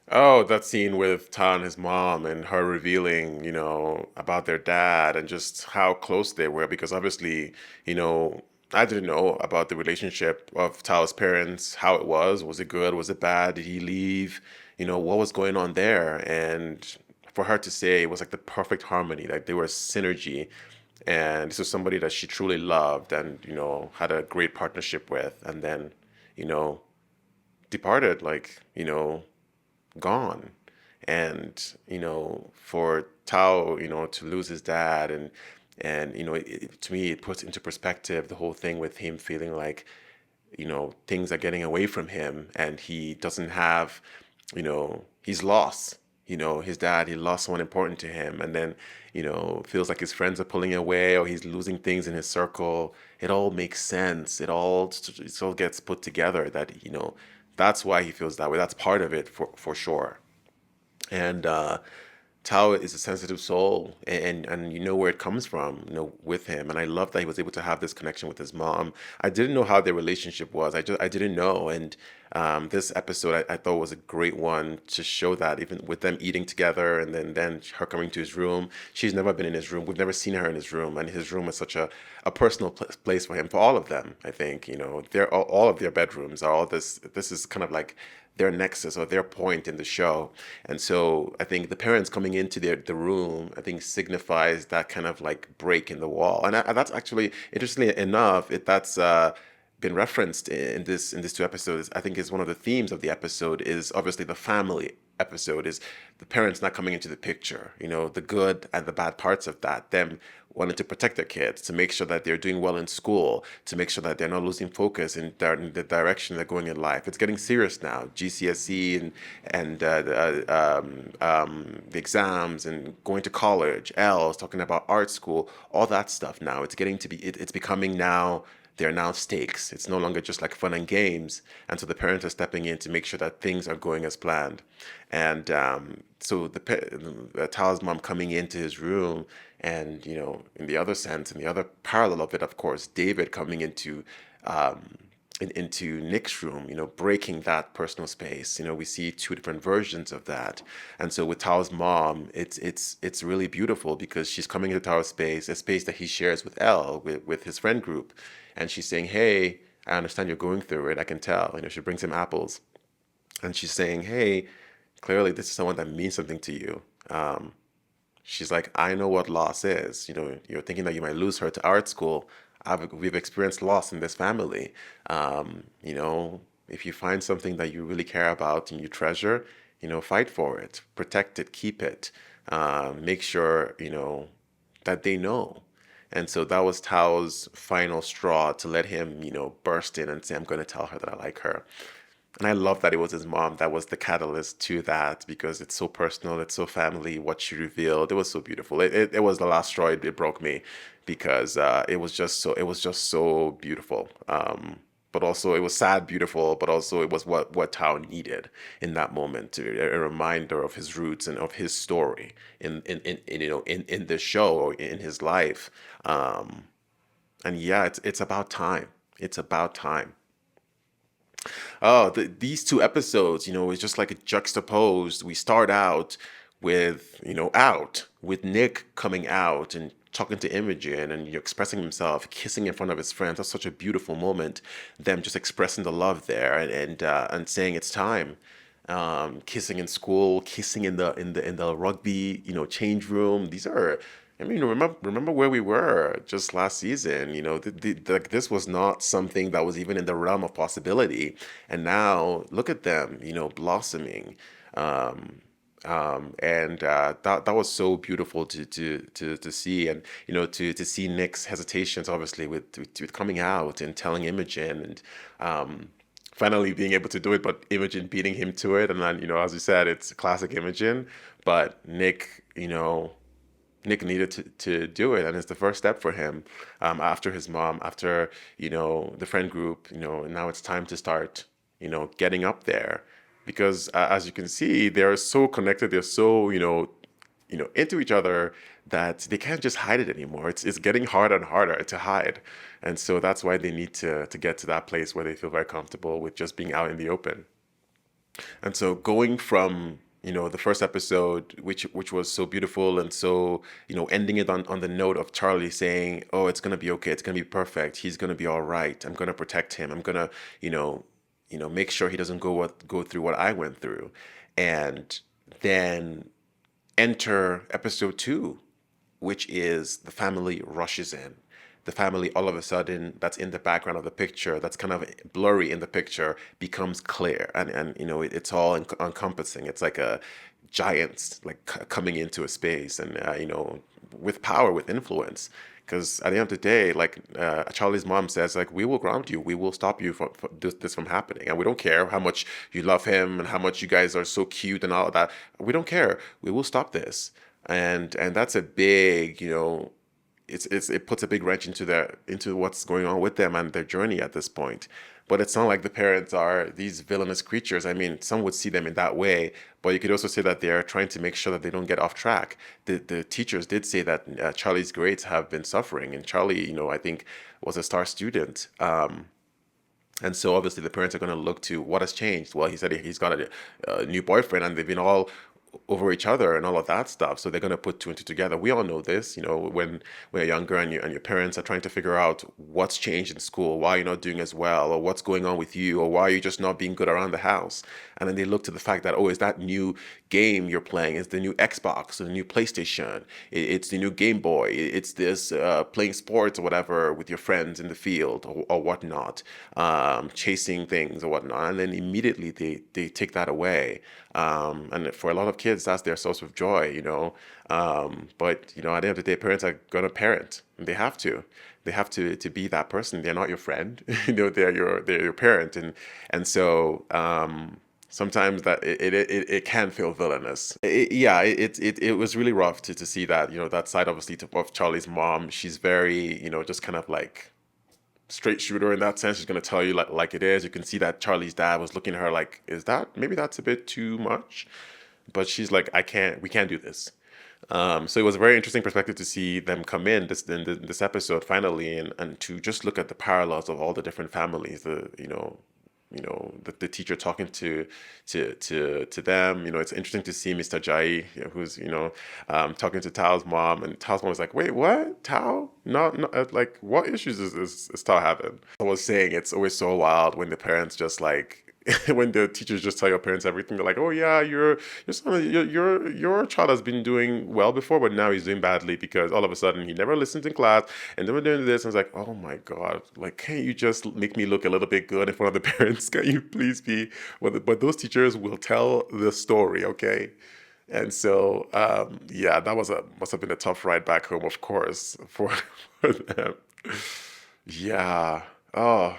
that scene with Ta and his mom and her revealing, you know, about their dad and just how close they were, because obviously, you know, I didn't know about the relationship of Tao's parents, how it was. Was it good? Was it bad? Did he leave? You know, what was going on there? And for her to say it was like the perfect harmony, like they were a synergy. And this was somebody that she truly loved and, you know, had a great partnership with, and then, you know, departed, like, you know, gone. And, for Tao, to lose his dad, and to me, it puts into perspective the whole thing with him feeling like, things are getting away from him, and he doesn't have, he's lost. His dad, he lost someone important to him, and then, feels like his friends are pulling away, or he's losing things in his circle. It all makes sense. It all gets put together that, that's why he feels that way. That's part of it for sure. And Tao is a sensitive soul, and you know where it comes from, with him. And I love that he was able to have this connection with his mom. I didn't know how their relationship was. I didn't know. And this episode I thought was a great one to show that, even with them eating together, and then her coming to his room. She's never been in his room. We've never seen her in his room, and his room is such a personal place for him, for all of them. I think they're all of their bedrooms are all this. This is kind of like their nexus or their point in the show. And so I think the parents coming into the room, I think, signifies that kind of like break in the wall. And that's actually, interestingly enough, that's been referenced in these two episodes. I think is one of the themes of the episode is obviously the family episode, is the parents not coming into the picture, the good and the bad parts of that, them wanting to protect their kids, to make sure that they're doing well in school, to make sure that they're not losing focus in the direction they're going in life. It's getting serious now. GCSE and the exams and going to college. L's talking about art school, all that stuff now. It's getting to be, it's becoming now, there are now stakes. It's no longer just like fun and games. And so the parents are stepping in to make sure that things are going as planned. And so the Tao's mom coming into his room, and, in the other sense, in the other parallel of it, of course, David coming into Nick's room, breaking that personal space. We see two different versions of that. And so with Tao's mom, it's really beautiful, because she's coming into Tao's space, a space that he shares with Elle, with his friend group. And she's saying, hey, I understand you're going through it. I can tell. She brings him apples. And she's saying, hey, clearly this is someone that means something to you. She's like, I know what loss is. You're thinking that you might lose her to art school. We've experienced loss in this family. If you find something that you really care about and you treasure, fight for it, protect it, keep it, make sure, that they know. And so that was Tao's final straw to let him, burst in and say, I'm going to tell her that I like her. And I love that it was his mom that was the catalyst to that, because it's so personal, it's so family, what she revealed. It was so beautiful. It was the last straw. It broke me, because it was just so beautiful. But also it was sad, beautiful, but also it was what Tao needed in that moment, a reminder of his roots and of his story in the show, or in his life. And yeah, it's about time. It's about time. Oh, these two episodes, it's just like a juxtaposed. We start out with, out with Nick coming out and talking to Imogen and expressing himself, kissing in front of his friends. That's such a beautiful moment. Them just expressing the love there and saying it's time. Kissing in school, kissing in the rugby, change room. These are, remember where we were just last season. This was not something that was even in the realm of possibility, and now look at them, blossoming. And that was so beautiful to see, and to see Nick's hesitations, obviously, with coming out and telling Imogen, and finally being able to do it, but Imogen beating him to it. And then, as you said, it's classic Imogen, but Nick needed to do it, and it's the first step for him, after his mom, after the friend group, and now it's time to start getting up there, because as you can see, they're so connected, they're so into each other, that they can't just hide it anymore. It's getting harder and harder to hide, and so that's why they need to get to that place where they feel very comfortable with just being out in the open. And so going from the first episode, which was so beautiful, and so ending it on the note of Charlie saying, oh, it's gonna be okay, it's gonna be perfect, he's gonna be all right, I'm gonna protect him, I'm gonna make sure he doesn't go through what I went through. And then enter episode 2, which is the family rushes in. the family all of a sudden that's in the background of the picture, that's kind of blurry in the picture, becomes clear, and you know, it's all encompassing. It's like a giant like coming into a space, and you know, with power, with influence. Because at the end of the day, like Charlie's mom says, like, we will ground you, we will stop you from this from happening, and we don't care how much you love him and how much you guys are so cute and all of that. We don't care. We will stop this, and that's a big, you know, it puts a big wrench into what's going on with them and their journey at this point. But it's not like the parents are these villainous creatures. I mean, some would see them in that way, but you could also say that they're trying to make sure that they don't get off track. The teachers did say that Charlie's grades have been suffering, and Charlie, you know, I think was a star student. And so obviously the parents are going to look to what has changed. Well, he said he's got a new boyfriend, and they've been all over each other and all of that stuff. So they're going to put two and two together. We all know this, you know, when you're younger and your parents are trying to figure out what's changed in school, why you're not doing as well, or what's going on with you, or why you're just not being good around the house. And then they look to the fact that, oh, is that new game you're playing? Is the new Xbox, or the new PlayStation? It's the new Game Boy. It's this playing sports or whatever with your friends in the field or whatnot, chasing things or whatnot. And then immediately they take that away. And for a lot of kids, that's their source of joy, you know. But, you know, at the end of the day, parents are going to parent. And they have to. They have to be that person. They're not your friend. You know, they're your parent. And so sometimes that it can feel villainous. It was really rough to see that, you know, that side, obviously, of Charlie's mom. She's very, you know, just kind of like straight shooter in that sense. She's going to tell you like it is. You can see that Charlie's dad was looking at her like, maybe that's a bit too much? But she's like, we can't do this. So it was a very interesting perspective to see them come in this episode finally, and to just look at the parallels of all the different families. The teacher talking to them. You know, it's interesting to see Mr. Jai, who's, you know, talking to Tao's mom, and Tao's mom was like, wait, what? Tao? Not like, what issues is Tao having? I was saying, it's always so wild when the parents just like, when the teachers just tell your parents everything. They're like, oh yeah, your child has been doing well before, but now he's doing badly because all of a sudden he never listened in class, and then we're doing this, and it's like, oh my God, like, can't you just make me look a little bit good in front of the parents? Can you please be? But those teachers will tell the story, okay? And so, yeah, that must have been a tough ride back home, of course, for them. Yeah. Oh.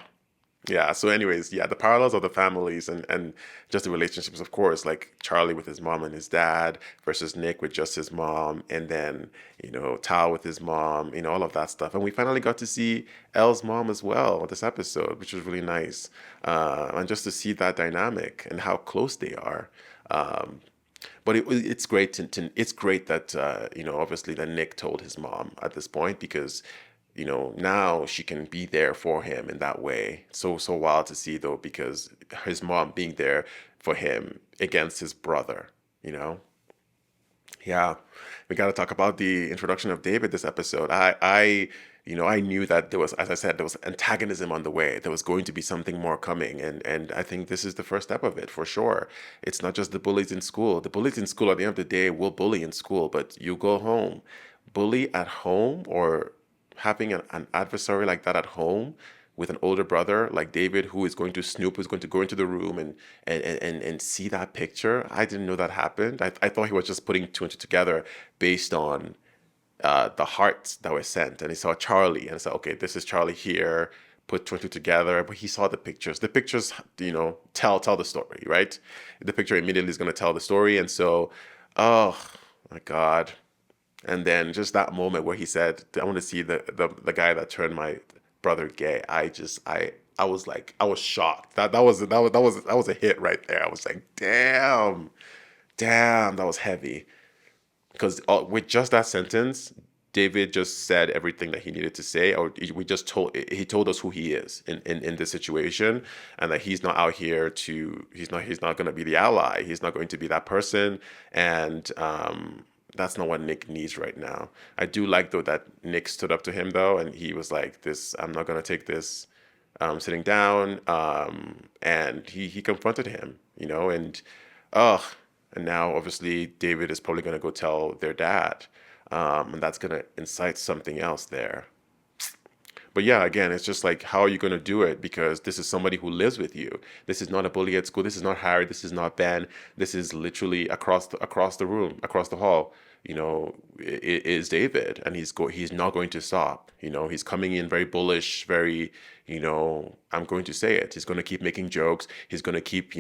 Yeah, so anyways, yeah, the parallels of the families and just the relationships, of course, like Charlie with his mom and his dad versus Nick with just his mom, and then, you know, Tao with his mom, you know, all of that stuff. And we finally got to see Elle's mom as well this episode, which was really nice. And just to see that dynamic and how close they are. But it's great it's great that, you know, obviously that Nick told his mom at this point, because you know, now she can be there for him in that way. So wild to see, though, because his mom being there for him against his brother, you know? Yeah, we got to talk about the introduction of David this episode. I knew that there was, as I said, there was antagonism on the way. There was going to be something more coming, and I think this is the first step of it, for sure. It's not just the bullies in school. The bullies in school, at the end of the day, will bully in school, but you go home. Bully at home, or having an adversary like that at home with an older brother like David, who is going to snoop, who's going to go into the room and see that picture. I didn't know that happened. I thought he was just putting two and two together based on the hearts that were sent. And he saw Charlie, and I said, okay, this is Charlie here, put two and two together. But he saw the pictures. The pictures, you know, tell the story, right? The picture immediately is going to tell the story. And so, oh my God. And then just that moment where he said, I want to see the guy that turned my brother gay. I was like, I was shocked. That was a hit right there. I was like, damn, that was heavy. Because with just that sentence, David just said everything that he needed to say, or he told us who he is in this situation, and that he's not out here he's not going to be the ally. He's not going to be that person. And, that's not what Nick needs right now. I do like, though, that Nick stood up to him, though, and he was like, I'm not going to take this sitting down. And he confronted him, you know, and now, obviously, David is probably going to go tell their dad, and that's going to incite something else there. But yeah, again, it's just like, how are you going to do it? Because this is somebody who lives with you. This is not a bully at school. This is not Harry. This is not Ben. This is literally across the room, across the hall. It is David, and he's not going to stop. He's coming in very bullish, very, I'm going to say it. He's going to keep making jokes. He's going to keep,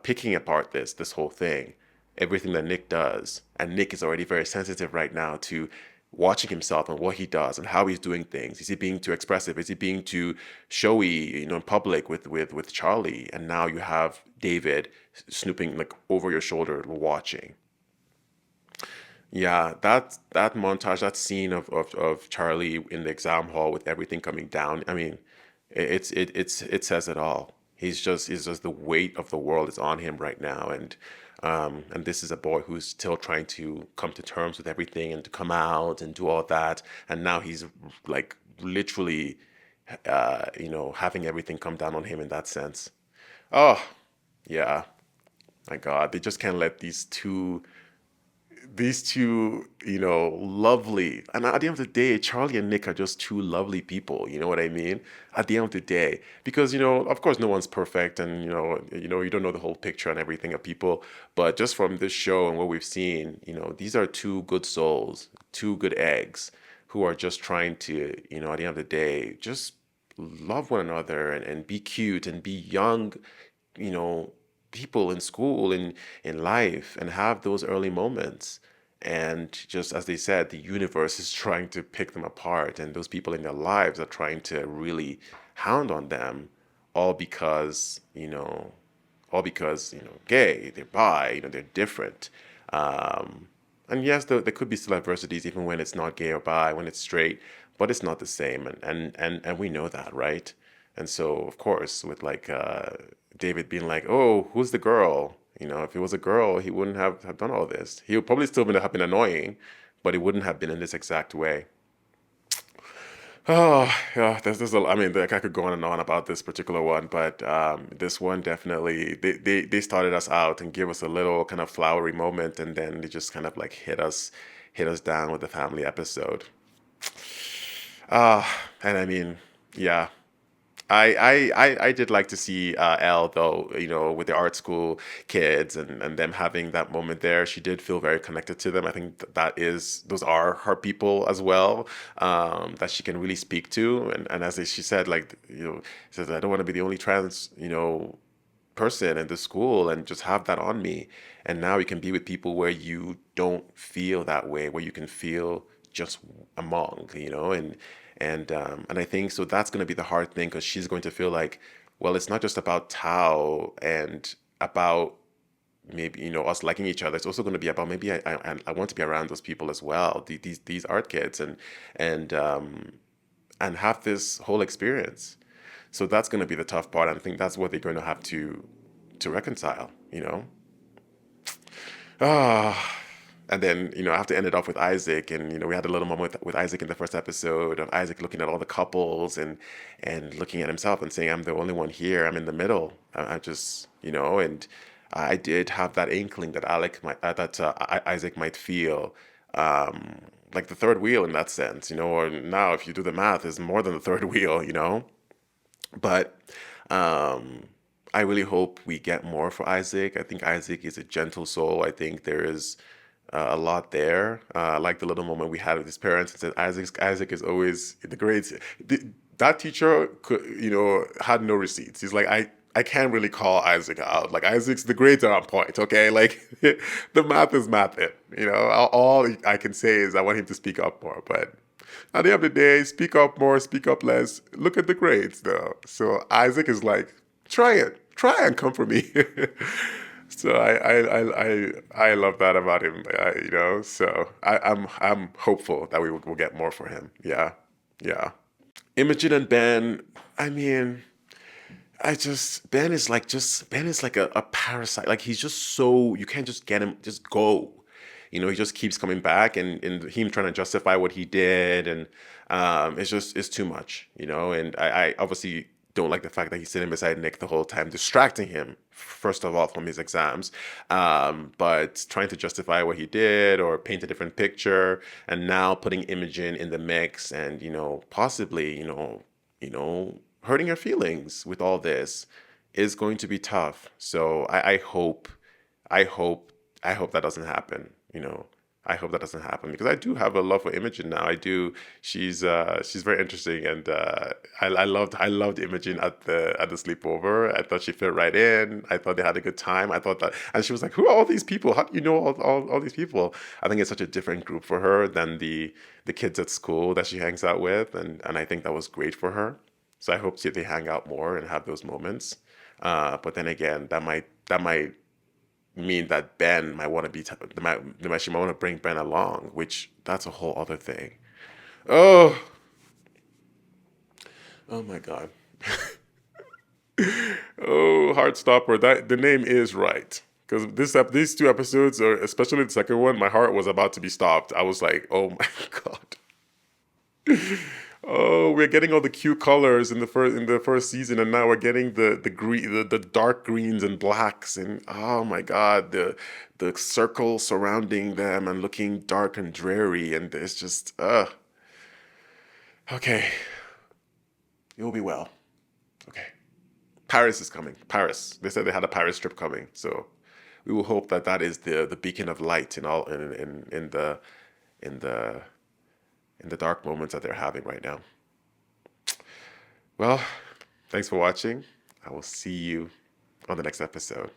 picking apart this whole thing, everything that Nick does. And Nick is already very sensitive right now to watching himself and what he does and how he's doing things. Is he being too expressive? Is he being too showy, in public with Charlie? And now you have David snooping like over your shoulder, watching. Yeah, that montage, that scene of Charlie in the exam hall with everything coming down. I mean, it says it all. He's just the weight of the world is on him right now, and this is a boy who's still trying to come to terms with everything and to come out and do all that, and now he's like literally, having everything come down on him in that sense. Oh, yeah, my God, they just can't let these two, lovely, and at the end of the day, Charlie and Nick are just two lovely people, you know what I mean? At the end of the day, because, of course no one's perfect, and, you don't know the whole picture and everything of people, but just from this show and what we've seen, these are two good souls, two good eggs, who are just trying to, at the end of the day, just love one another and be cute and be young, people in school and in life, and have those early moments. And just as they said, the universe is trying to pick them apart, and those people in their lives are trying to really hound on them, all because gay, they're bi, they're different. And yes, there could be still adversities even when it's not gay or bi, when it's straight, but it's not the same, and we know that, right? And so, of course, with David being like, oh, who's the girl? If it was a girl, he wouldn't have done all this. He would probably still have been annoying, but it wouldn't have been in this exact way. Oh, yeah, I could go on and on about this particular one, but this one definitely, they started us out and gave us a little kind of flowery moment, and then they just kind of like hit us down with the family episode. And I mean, yeah. I did like to see Elle, though, with the art school kids and them having that moment there. She did feel very connected to them. I think those are her people as well, that she can really speak to. And as she said, says, I don't want to be the only trans, person in the school and just have that on me. And now you can be with people where you don't feel that way, where you can feel just among, and I think so that's going to be the hard thing, because she's going to feel like, well, it's not just about Tao and about maybe, us liking each other. It's also going to be about maybe I want to be around those people as well, these art kids, and have this whole experience. So that's going to be the tough part. And I think that's what they're going to have to reconcile, And then, I have to end it off with Isaac. And, we had a little moment with Isaac in the first episode of Isaac looking at all the couples and looking at himself and saying, I'm the only one here. I'm in the middle. I just, and I did have that inkling that Isaac might feel like the third wheel in that sense, or now if you do the math, is more than the third wheel, But I really hope we get more for Isaac. I think Isaac is a gentle soul. I think there is a lot there. Like the little moment we had with his parents, and said Isaac is always the grades. That teacher could, had no receipts. He's like, I can't really call Isaac out. Like, the grades are on point, okay? Like, the math is mathing. All I can say is I want him to speak up more. But at the end of the day, speak up more, speak up less. Look at the grades, though. So Isaac is like, try and come for me. So I love that about him, So I'm hopeful that we'll get more for him. Yeah. Imogen and Ben. I mean, Ben is like a parasite. Like, he's just so, you can't just get him, just go. He just keeps coming back, and him trying to justify what he did, and it's too much. And I obviously don't like the fact that he's sitting beside Nick the whole time, distracting him, first of all, from his exams, but trying to justify what he did or paint a different picture, and now putting Imogen in the mix and, possibly, hurting her feelings with all this is going to be tough. So I hope that doesn't happen, I hope that doesn't happen, because I do have a love for Imogen now. I do. She's very interesting, and I loved Imogen at the sleepover. I thought she fit right in. I thought they had a good time. I thought that, and she was like, "Who are all these people? How do you know all these people?" I think it's such a different group for her than the kids at school that she hangs out with, and I think that was great for her. So I hope they hang out more and have those moments. But then again, that might mean that Ben might want to be, she might want to bring Ben along, which that's a whole other thing. Oh my God. Oh, Heartstopper, that the name is right. Because these 2 episodes, or especially the second one, my heart was about to be stopped. I was like, oh my God. Oh, we're getting all the cute colors in the first season, and now we're getting the dark greens and blacks, and oh my God, the circle surrounding them and looking dark and dreary, and it's just okay. It will be well. Okay. Paris is coming. Paris. They said they had a Paris trip coming, so we will hope that is the beacon of light in the dark moments that they're having right now. Well, thanks for watching. I will see you on the next episode.